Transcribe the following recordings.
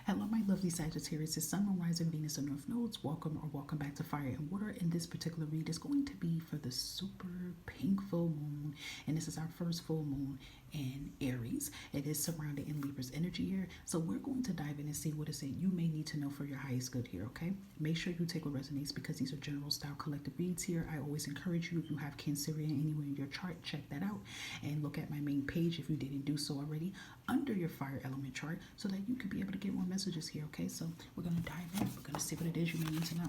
Hello, my lovely Sagittarius. It's Sun, Moon, Rising, Venus, and North Nodes. Welcome or welcome back to Fire and Water. And this particular read is going to be for the super pink full moon. And this is our first full moon in Aries. It is surrounded in Libra's energy here. So we're going to dive in and see what it says you may need to know for your highest good here, okay? Make sure you take what resonates because these are general style collective reads here. I always encourage you, if you have Cancerian anywhere in your chart, check that out. And look at my main page if you didn't do so already under your fire element chart so that you could be able to get more messages here, okay? So we're going to dive in. We're going to see what it is you may need to know.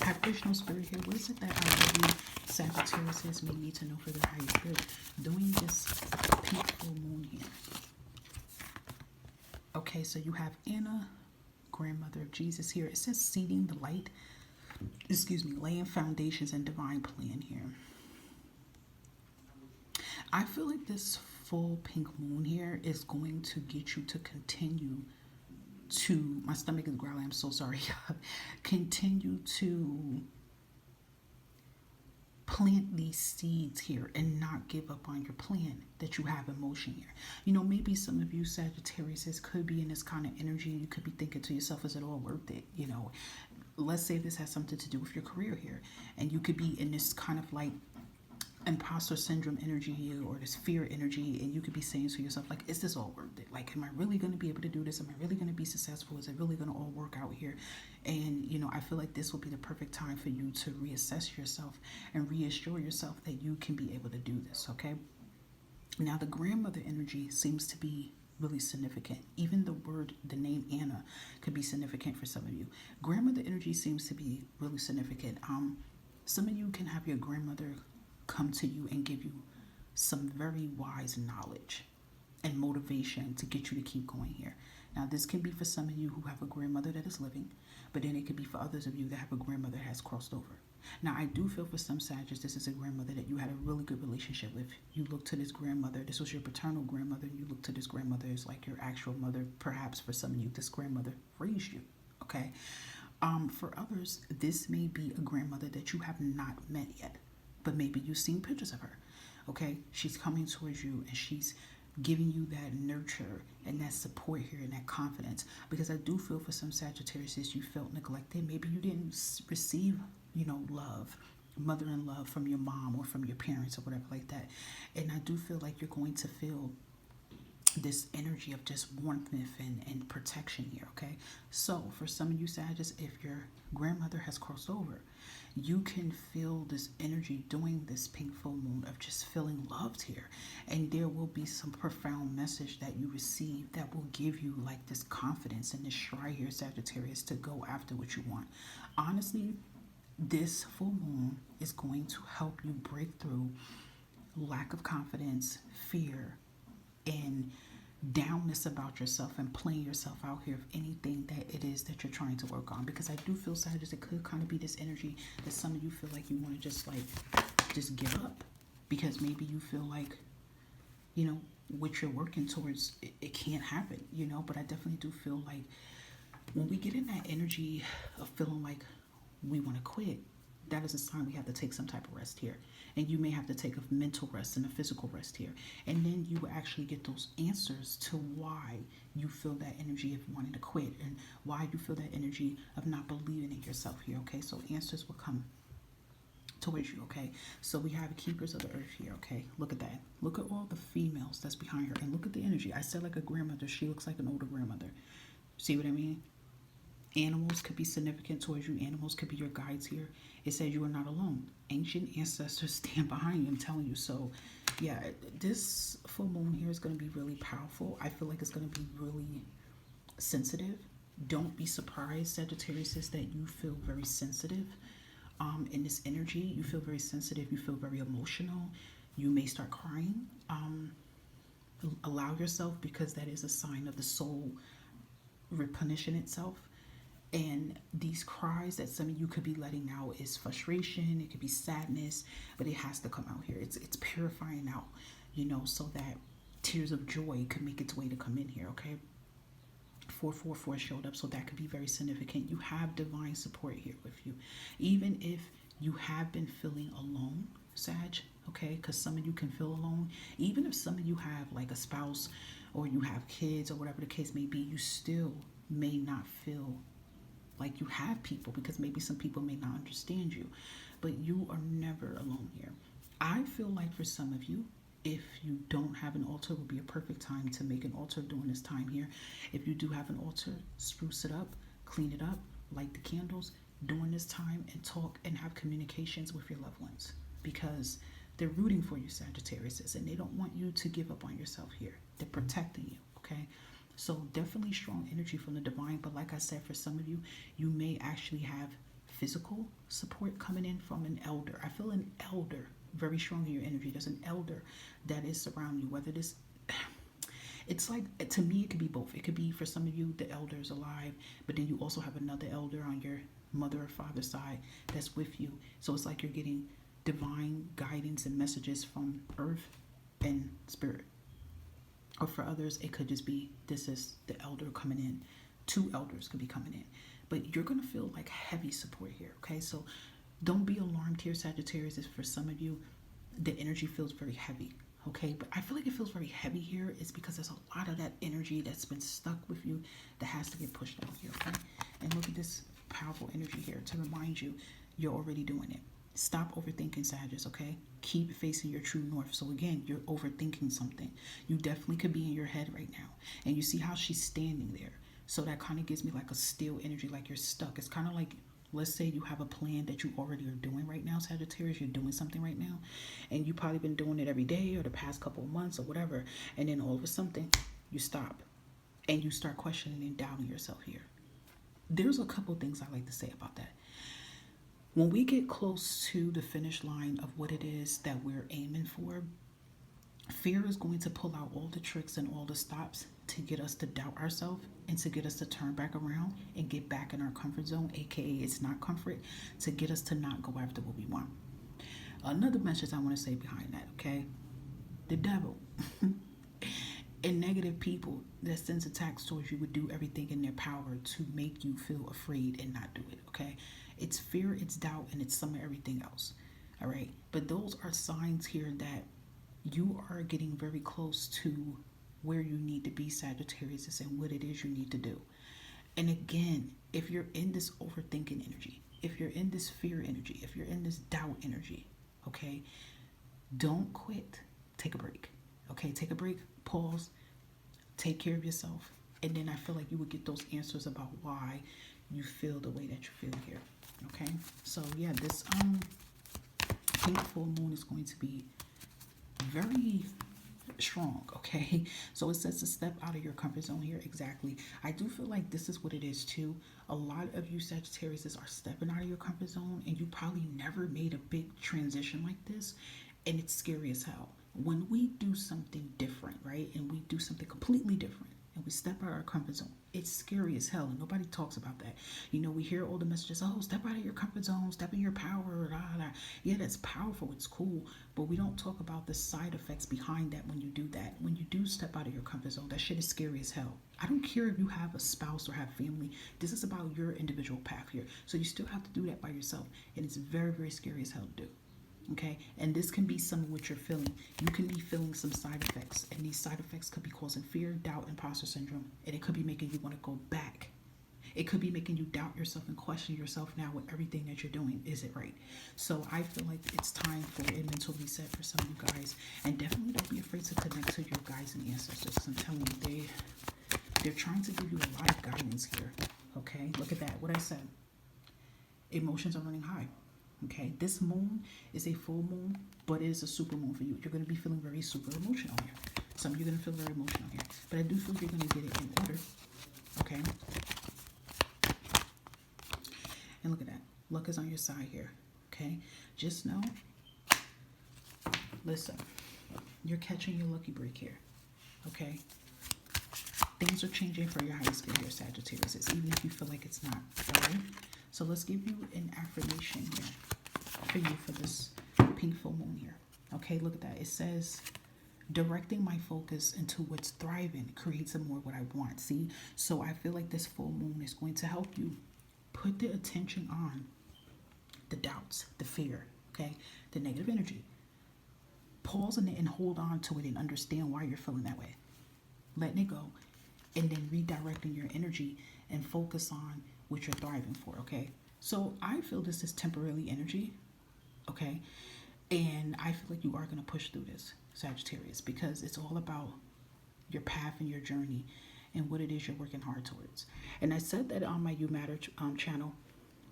Our Krishna spirit here, what is it that our lovely Sagittarius may need to know for their highest good during this pink full moon here? Okay, so you have Anna, grandmother of Jesus here. It says seeding the light, laying foundations and divine plan here. I feel like this full pink moon here is going to get you to continue to, my stomach is growling, I'm so sorry, continue to plant these seeds here and not give up on your plan that you have in motion here. You know, maybe some of you Sagittarius could be in this kind of energy. You could be thinking to yourself, is it all worth it? You know, let's say this has something to do with your career here, and you could be in this kind of like imposter syndrome energy here, or this fear energy, and you could be saying to yourself, like, is this all worth it? Like, am I really going to be able to do this? Am I really going to be successful? Is it really going to all work out here? And you know, I feel like this will be the perfect time for you to reassess yourself and reassure yourself that you can be able to do this, okay? Now the grandmother energy seems to be really significant. Even the name Anna could be significant for some of you. Grandmother energy seems to be really significant. Some of you can have your grandmother come to you and give you some very wise knowledge and motivation to get you to keep going here. Now, this can be for some of you who have a grandmother that is living, but then it could be for others of you that have a grandmother that has crossed over. Now, I do feel for some Sagittarius, this is a grandmother that you had a really good relationship with. You look to this grandmother, this was your paternal grandmother, and you look to this grandmother as like your actual mother. Perhaps for some of you, this grandmother raised you, okay? For others, this may be a grandmother that you have not met yet, but maybe you've seen pictures of her, okay? She's coming towards you and she's giving you that nurture and that support here and that confidence, because I do feel for some Sagittarius you felt neglected. Maybe you didn't receive, you know, love, mother and love from your mom or from your parents or whatever like that. And I do feel like you're going to feel this energy of just warmth and protection here, okay? So for some of you Sagittarius, if your grandmother has crossed over, you can feel this energy during this pink full moon of just feeling loved here. And there will be some profound message that you receive that will give you like this confidence and this stride here, Sagittarius, to go after what you want. Honestly, this full moon is going to help you break through lack of confidence, fear, and downness about yourself and playing yourself out here of anything that it is that you're trying to work on. Because I do feel, Sagittarius, it could kind of be this energy that some of you feel like you want to just give up, because maybe you feel like, you know, what you're working towards, it can't happen, you know. But I definitely do feel like when we get in that energy of feeling like we want to quit, that is a sign we have to take some type of rest here. And you may have to take a mental rest and a physical rest here. And then you will actually get those answers to why you feel that energy of wanting to quit and why you feel that energy of not believing in yourself here, okay? So answers will come towards you, okay? So we have keepers of the earth here, okay? Look at that. Look at all the females that's behind her. And look at the energy. I said like a grandmother. She looks like an older grandmother. See what I mean? Animals could be significant towards you. Animals could be your guides here. It says you are not alone. Ancient ancestors stand behind you, I'm telling you. So, yeah, this full moon here is going to be really powerful. I feel like it's going to be really sensitive. Don't be surprised, Sagittarius, that you feel very sensitive in this energy. You feel very sensitive. You feel very emotional. You may start crying. Allow yourself, because that is a sign of the soul replenishing itself. And these cries that some of you could be letting out is frustration. It could be sadness, but it has to come out here. It's purifying out, you know, so that tears of joy could make its way to come in here, okay? 444 showed up, so that could be very significant. You have divine support here with you. Even if you have been feeling alone, Sag, okay? Because some of you can feel alone. Even if some of you have like a spouse or you have kids or whatever the case may be, you still may not feel like you have people, because maybe some people may not understand you, but you are never alone here. I feel like for some of you, if you don't have an altar, it would be a perfect time to make an altar during this time here. If you do have an altar, spruce it up, clean it up, light the candles during this time, and talk and have communications with your loved ones, because they're rooting for you, Sagittarius, and they don't want you to give up on yourself here. They're protecting you, okay? So definitely strong energy from the divine. But like I said, for some of you, you may actually have physical support coming in from an elder. I feel an elder very strong in your energy. There's an elder that is surrounding you, whether this, it's like, to me, it could be both. It could be, for some of you, the elder is alive, but then you also have another elder on your mother or father side that's with you. So it's like you're getting divine guidance and messages from earth and spirit. Or for others, it could just be, this is the elder coming in. 2 elders could be coming in. But you're going to feel like heavy support here, okay? So don't be alarmed here, Sagittarius. If for some of you, the energy feels very heavy, okay? But I feel like it feels very heavy here. It's because there's a lot of that energy that's been stuck with you that has to get pushed out here, okay? And look at this powerful energy here to remind you, you're already doing it. Stop overthinking, Sagittarius, okay? Keep facing your true north. So again, you're overthinking something. You definitely could be in your head right now. And you see how she's standing there. So that kind of gives me like a still energy, like you're stuck. It's kind of like, let's say you have a plan that you already are doing right now, Sagittarius. You're doing something right now. And you've probably been doing it every day or the past couple of months or whatever. And then all of a sudden, you stop. And you start questioning and doubting yourself here. There's a couple things I like to say about that. When we get close to the finish line of what it is that we're aiming for, fear is going to pull out all the tricks and all the stops to get us to doubt ourselves and to get us to turn back around and get back in our comfort zone, aka it's not comfort, to get us to not go after what we want. Another message I want to say behind that, okay? The devil and negative people that sends attacks towards you would do everything in their power to make you feel afraid and not do it, okay? It's fear, it's doubt, and it's some of everything else, all right? But those are signs here that you are getting very close to where you need to be, Sagittarius, and what it is you need to do. And again, if you're in this overthinking energy, if you're in this fear energy, if you're in this doubt energy, okay, don't quit. Take a break, okay? Take a break, pause, take care of yourself, and then I feel like you would get those answers about why you feel the way that you feel here, okay? So yeah, this pink full moon is going to be very strong, okay? So it says to step out of your comfort zone here. Exactly. I do feel like this is what it is too. A lot of you Sagittarius are stepping out of your comfort zone, and you probably never made a big transition like this, and it's scary as hell. When we do something different, right, and we do something completely different, and we step out of our comfort zone, it's scary as hell, and nobody talks about that. You know, we hear all the messages, oh, step out of your comfort zone, step in your power, blah, blah. Yeah, that's powerful, it's cool, but we don't talk about the side effects behind that when you do that. When you do step out of your comfort zone, that shit is scary as hell. I don't care if you have a spouse or have family. This is about your individual path here. So you still have to do that by yourself, and it's very, very scary as hell to do. Okay, and this can be some of what you're feeling. You can be feeling some side effects, and these side effects could be causing fear, doubt, imposter syndrome, and it could be making you want to go back. It could be making you doubt yourself and question yourself now with everything that you're doing. Is it right? So I feel like it's time for a mental reset for some of you guys, and definitely don't be afraid to connect to your guides and ancestors. I'm telling you, they're trying to give you a lot of guidance here. Okay, look at that. What I said. Emotions are running high. Okay, this moon is a full moon, but it is a super moon for you. You're going to be feeling very super emotional here. Some of you are going to feel very emotional here, but I do feel you're going to get it in order. Okay, and look at that. Luck is on your side here. Okay, just know, listen, you're catching your lucky break here. Okay, things are changing for your highest good here, Sagittarius, even if you feel like it's not. All right. So let's give you an affirmation here for you for this pink full moon here. Okay, look at that. It says, directing my focus into what's thriving creates more what I want. See, so I feel like this full moon is going to help you put the attention on the doubts, the fear, okay, the negative energy. Pause and hold on to it and understand why you're feeling that way. letting it go, and then redirecting your energy and focus on what you're thriving for, okay? So I feel this is temporary energy, okay? And I feel like you are going to push through this, Sagittarius, because it's all about your path and your journey and what it is you're working hard towards. And I said that on my You Matter channel.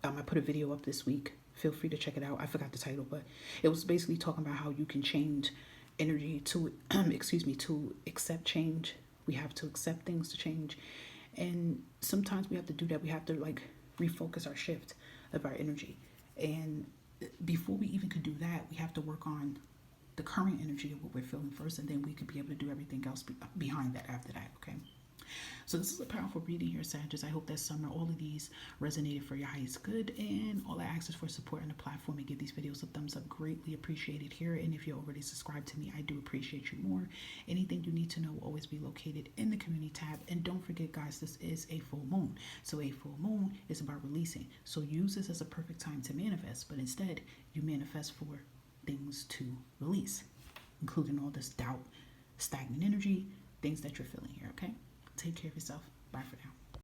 I put a video up this week. Feel free to check it out. I forgot the title, but it was basically talking about how you can change energy to, to accept change. We have to accept things to change. And sometimes we have to do that. We have to like refocus our shift of our energy. And before we even could do that, we have to work on the current energy of what we're feeling first, and then we could be able to do everything else behind that after that, okay? So this is a powerful reading here, Sagittarius. I hope that summer all of these resonated for your highest good, and all I ask is for support on the platform and give these videos a thumbs up. Greatly appreciated here. And if you're already subscribed to me, I do appreciate you more. Anything you need to know will always be located in the community tab. And don't forget, guys, this is a full moon. So a full moon is about releasing. So use this as a perfect time to manifest, but instead you manifest for things to release, including all this doubt, stagnant energy, things that you're feeling here, okay? Take care of yourself. Bye for now.